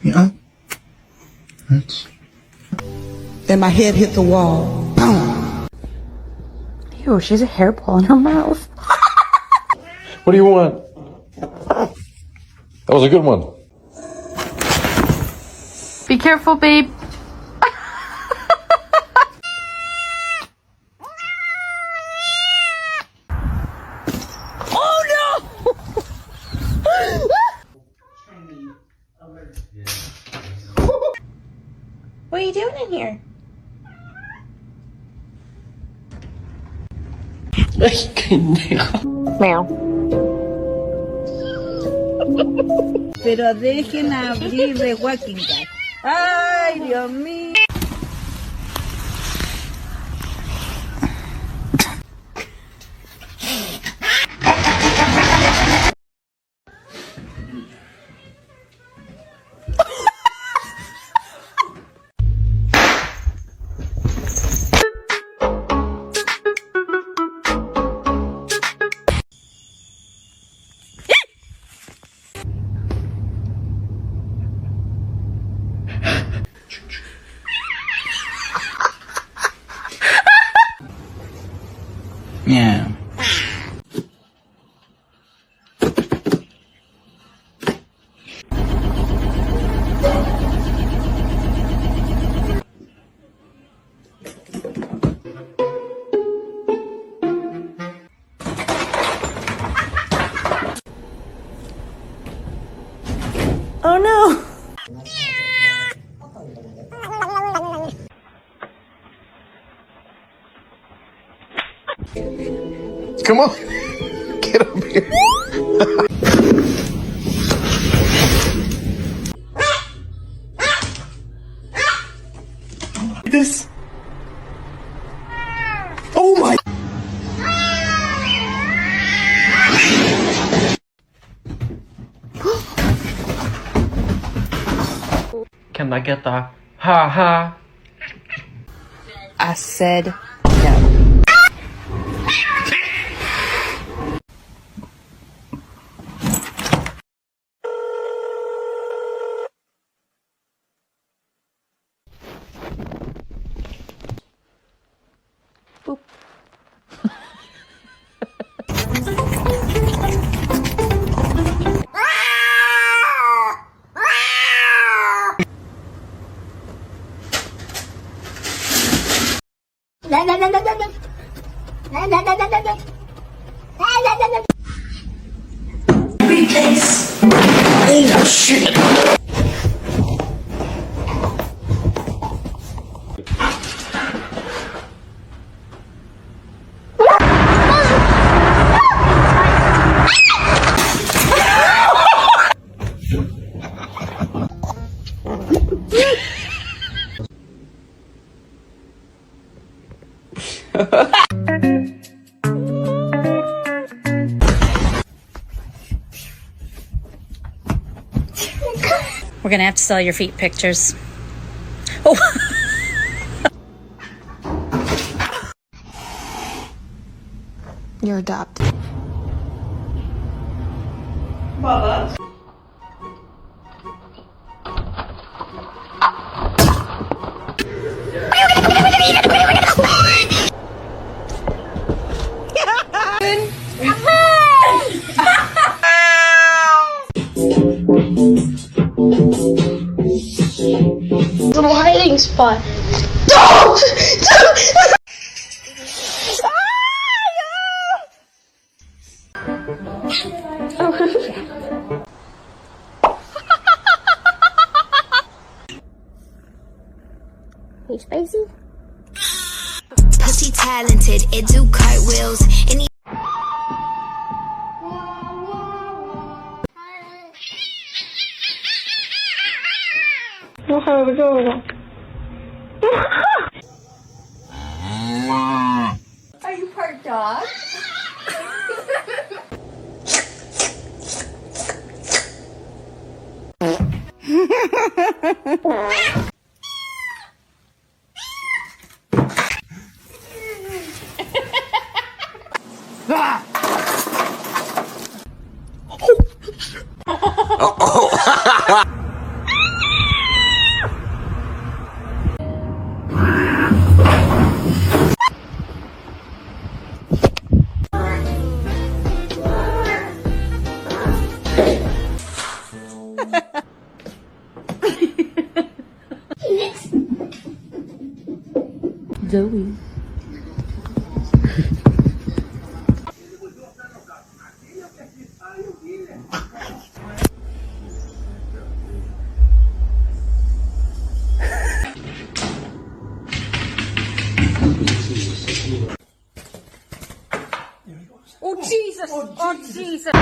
Yeah. That's... Then my head hit the wall. Boom. Ew, she has a hairball in her mouth. What do you want? That was a good one. Be careful, babe. Oh no! What are you doing in here? Meow. Pero dejen abrir de Wilkinson. Ay, Dios mío. Yeah. Oh no! Come on. Get up here. This. Oh my. Can I get the ha ha? I said no. Boop. Replace. Oh shit. We're gonna have to sell your feet pictures. Oh! You're adopted. Baba. Little hiding spot. Dogs! You spicy? Pussy talented, it do cartwheels. Any Are you part dog? Zoe. Oh Jesus! Oh Jesus!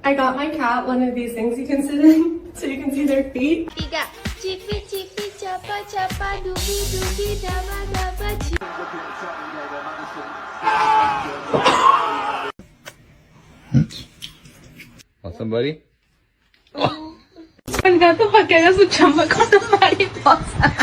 I got my cat one of these things you can sit in so you can see their feet. Tiga. Cipi cipi capa capa dubi dubi daba daba ci. Want somebody? El gato para que haga su chamba con la mariposa.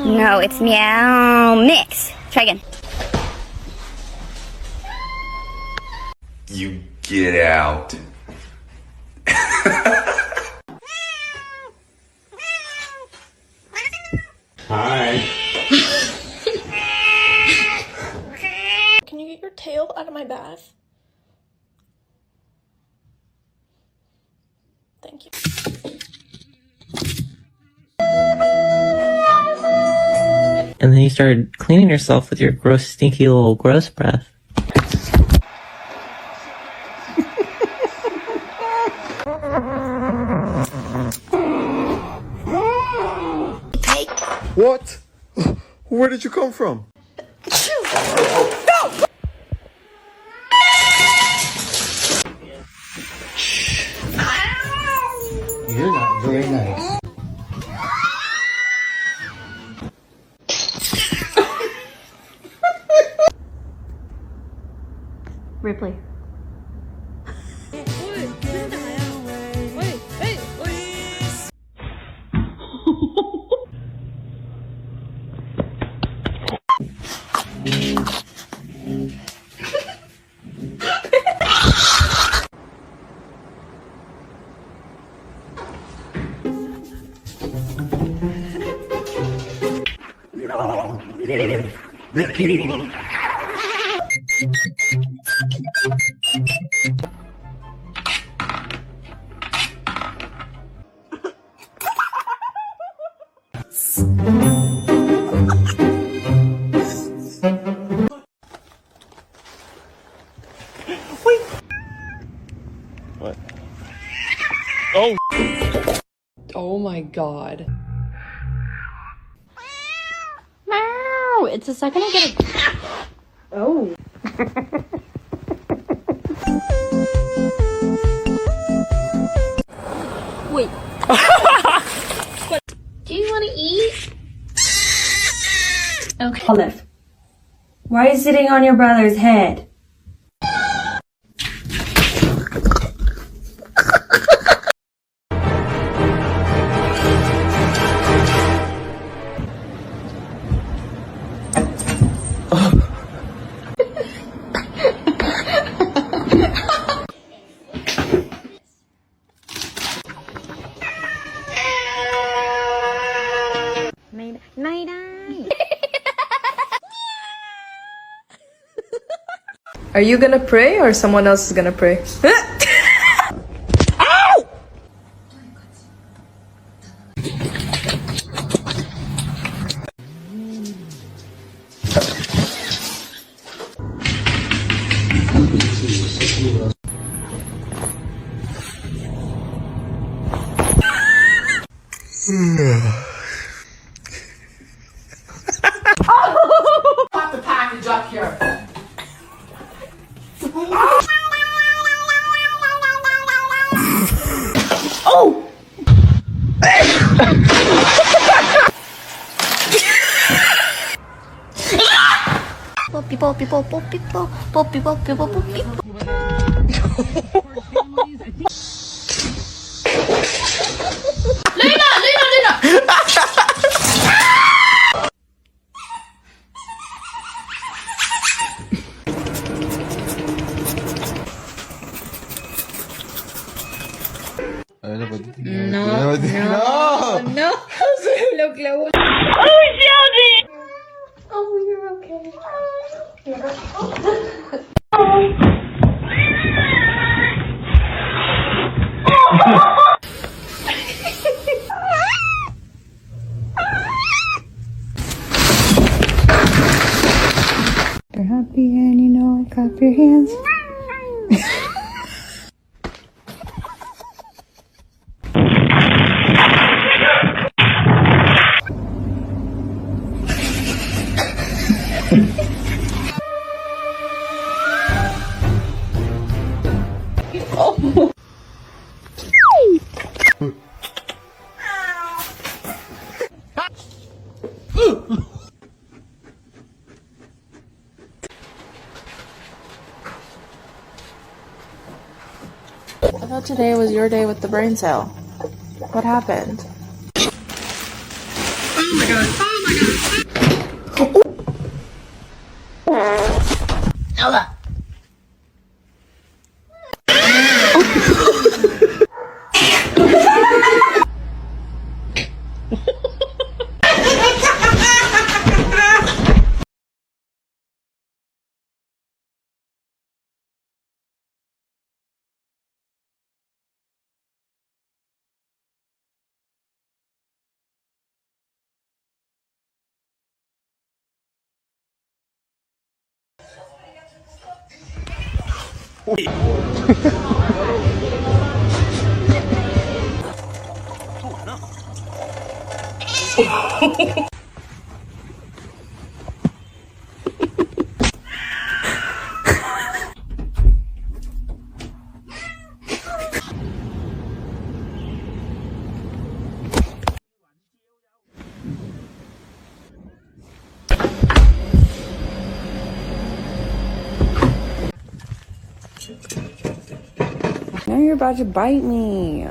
No, it's meow mix. Try again. You get out. Hi. Can you get your tail out of my bath? Thank you. And then you started cleaning yourself with your gross, stinky little gross breath. What? Where did you come from? You're not very nice. Ripley. What? Oh! Oh my god. Meow. It's the second I get a... Oh. Wait. Do you want to eat? Okay. Olive, why are you sitting on your brother's head? Are you gonna pray or someone else is gonna pray? Poppy, poppy, poppy, poppy, poppy, poppy, poppy, poppy. You're happy and you know it. Clap your hands. I thought today was your day with the brain cell. What happened? Now you're about to bite me.